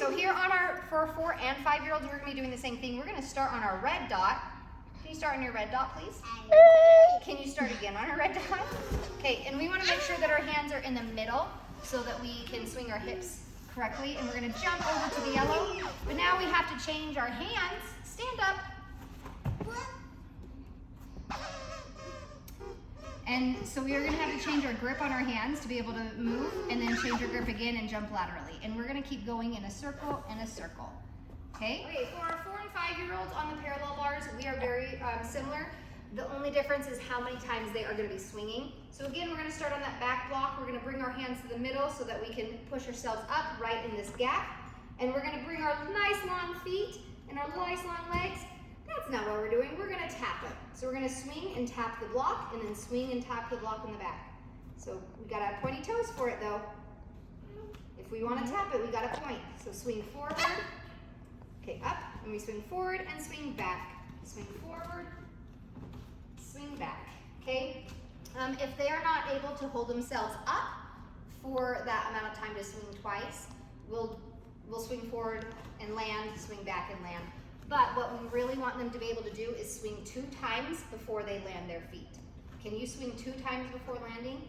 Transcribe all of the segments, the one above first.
So here on for 4 and 5-year-olds, we're gonna be doing the same thing. We're gonna start on our red dot. Can you start on your red dot, please? Can you start again on our red dot? Okay, and we wanna make sure that our hands are in the middle so that we can swing our hips correctly. And we're gonna jump over to the yellow. But now we have to change our hands. Stand up. And so we are gonna have to change our grip on our hands to be able to move, and then change our grip again and jump laterally. And we're gonna keep going in a circle and a circle. Okay? Okay, for our 4 and 5-year-olds on the parallel bars, we are very similar. The only difference is how many times they are gonna be swinging. So again, we're gonna start on that back block. We're gonna bring our hands to the middle so that we can push ourselves up right in this gap. And we're gonna bring our nice long feet and our nice long legs. That's not what we're doing. We're gonna tap it. So we're gonna swing and tap the block, and then swing and tap the block in the back. So we gotta have pointy toes for it though. If we wanna tap it, we gotta point. So swing forward, okay, up, and we swing forward and swing back. Swing forward, swing back, okay? If they are not able to hold themselves up for that amount of time to swing twice, we'll swing forward and land, swing back and land. But what we really want them to be able to do is swing 2 times before they land their feet. Can you swing 2 times before landing?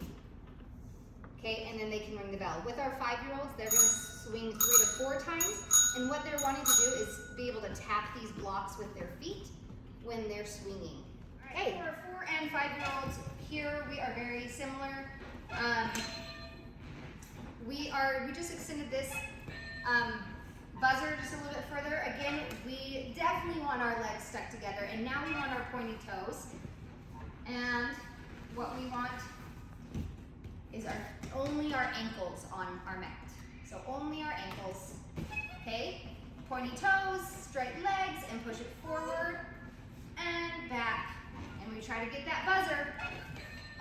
Okay, and then they can ring the bell. With our 5-year-olds, they're gonna swing 3 to 4 times. And what they're wanting to do is be able to tap these blocks with their feet when they're swinging. Okay, for our 4 and 5-year-olds, here we are very similar. We just extended this buzzer just a little bit further. Again, we definitely want our legs stuck together, and now we want our pointy toes. And what we want is only our ankles on our mat. So only our ankles, okay? Pointy toes, straight legs, and push it forward and back. And we try to get that buzzer.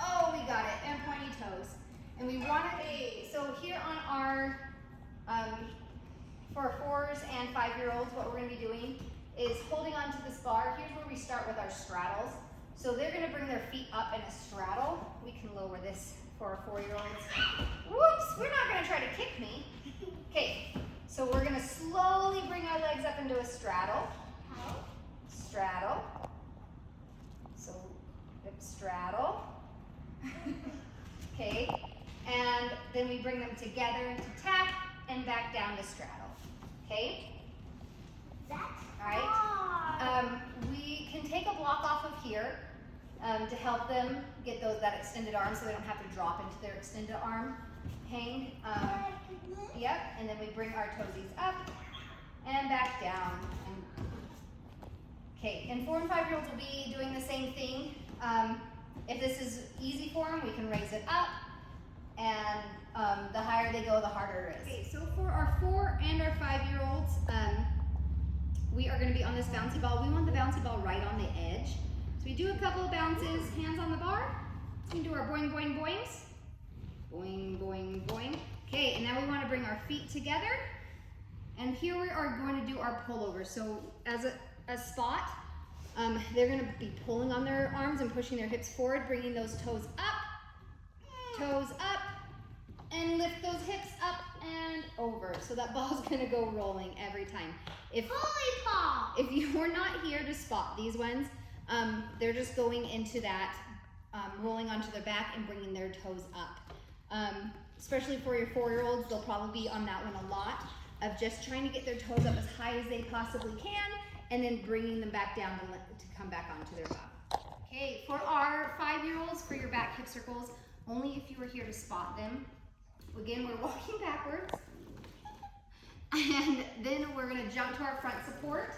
Oh, we got it, and pointy toes. And we want it, so here on our, for 4s and 5-year-olds, what we're gonna be doing is holding onto this bar. Here's where we start with our straddles. So they're gonna bring their feet up in a straddle. We can lower this for our 4-year-olds. Whoops, we're not gonna try to kick me. Okay, so we're gonna slowly bring our legs up into a straddle. Straddle. So, straddle. Okay, and then we bring them together to tap and back down to straddle. Okay? That's all right. We can take a block off of here to help them get that extended arm so they don't have to drop into their extended arm hang. Yep, and then we bring our toesies up and back down. Okay, and 4 and 5-year-olds will be doing the same thing. If this is easy for them, we can raise it up, and the higher they go, the harder it is. Okay, so for our 4 and our 5-year-olds, we are going to be on this bouncy ball. We want the bouncy ball right on the edge. So we do a couple of bounces, hands on the bar. We can do our boing, boing, boings. Boing, boing, boing. Okay, and now we want to bring our feet together. And here we are going to do our pullover. So as a spot, they're going to be pulling on their arms and pushing their hips forward, bringing those toes up, and lift those hips up and over. So that ball's going to go rolling every time. If you're not here to spot these ones, they're just going into that, rolling onto their back and bringing their toes up. Especially for your 4-year-olds, they'll probably be on that one a lot, of just trying to get their toes up as high as they possibly can, and then bringing them back down to come back onto their butt. Okay, for our 5-year-olds, for your back hip circles, only if you were here to spot them. Again, we're walking backwards, and then we're gonna jump to our front support.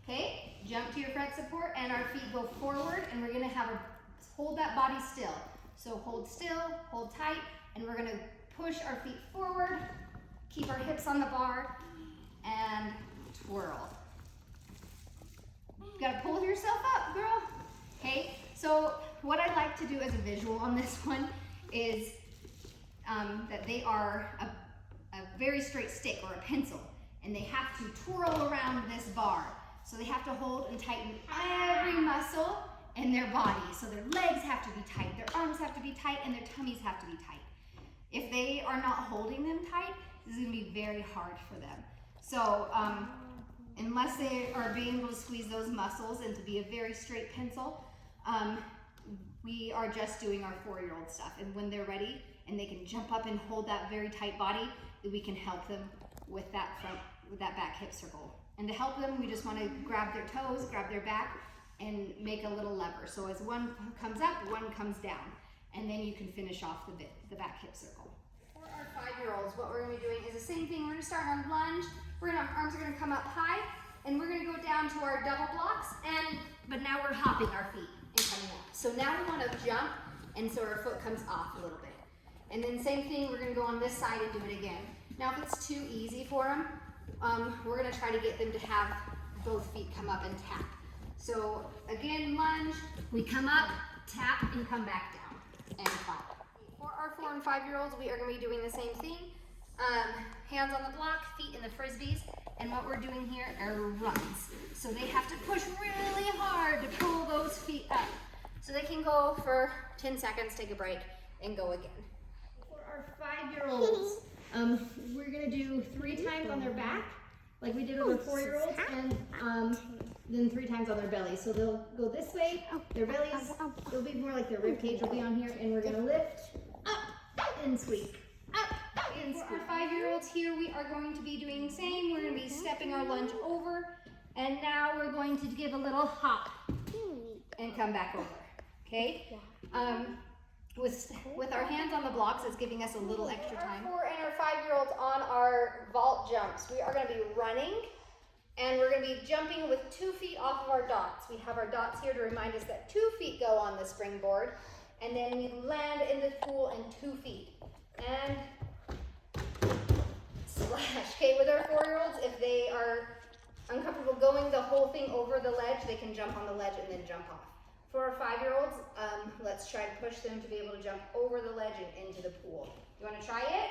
Okay, jump to your front support, and our feet go forward, and we're gonna hold that body still. So hold still, hold tight, and we're gonna push our feet forward, keep our hips on the bar, and twirl. You gotta pull yourself up, girl. Okay, so what I like to do as a visual on this one is that they are a very straight stick or a pencil, and they have to twirl around this bar. So they have to hold and tighten every muscle in their body. So their legs have to be tight, their arms have to be tight, and their tummies have to be tight. If they are not holding them tight, this is gonna be very hard for them. So unless they are being able to squeeze those muscles and to be a very straight pencil, we are just doing our 4-year-old stuff. And when they're ready and they can jump up and hold that very tight body, we can help them with that back hip circle. And to help them, we just want to grab their toes, grab their back, and make a little lever. So as one comes up, one comes down. And then you can finish off the back hip circle. For our 5-year-olds, what we're going to be doing is the same thing. We're going to start on lunge. Our arms are going to come up high, and we're going to go down to our double blocks. But now we're hopping our feet and coming up. So now we want to jump, and so our foot comes off a little bit. And then same thing, we're going to go on this side and do it again. Now if it's too easy for them, we're going to try to get them to have both feet come up and tap. So again, lunge, we come up, tap, and come back down, and clap. For our 4 and 5-year-olds, we are going to be doing the same thing. Hands on the block, feet in the frisbees, and what we're doing here are runs. So they have to push really hard to pull those feet up. So they can go for 10 seconds, take a break, and go again. For our 5-year-olds, we're going to do 3 times on their back, like we did with our 4-year-olds, and then 3 times on their belly. So they'll go this way, their bellies, it'll be more like their rib cage will be on here, and we're going to lift, up, and squeak, up, and squeak. For our 5-year-olds here, we are going to be doing the same. We're going to be stepping our lunge over, and now we're going to give a little hop and come back over, okay? With our hands on the blocks, it's giving us a little extra time. Our 4 and our 5-year-olds on our vault jumps, we are going to be running, and we're going to be jumping with 2 feet off of our dots. We have our dots here to remind us that 2 feet go on the springboard, and then we land in the pool in 2 feet. And splash. Okay, with our 4-year-olds, if they are uncomfortable going the whole thing over the ledge, they can jump on the ledge and then jump off. For our 5-year-olds, let's try to push them to be able to jump over the ledge and into the pool. You want to try it?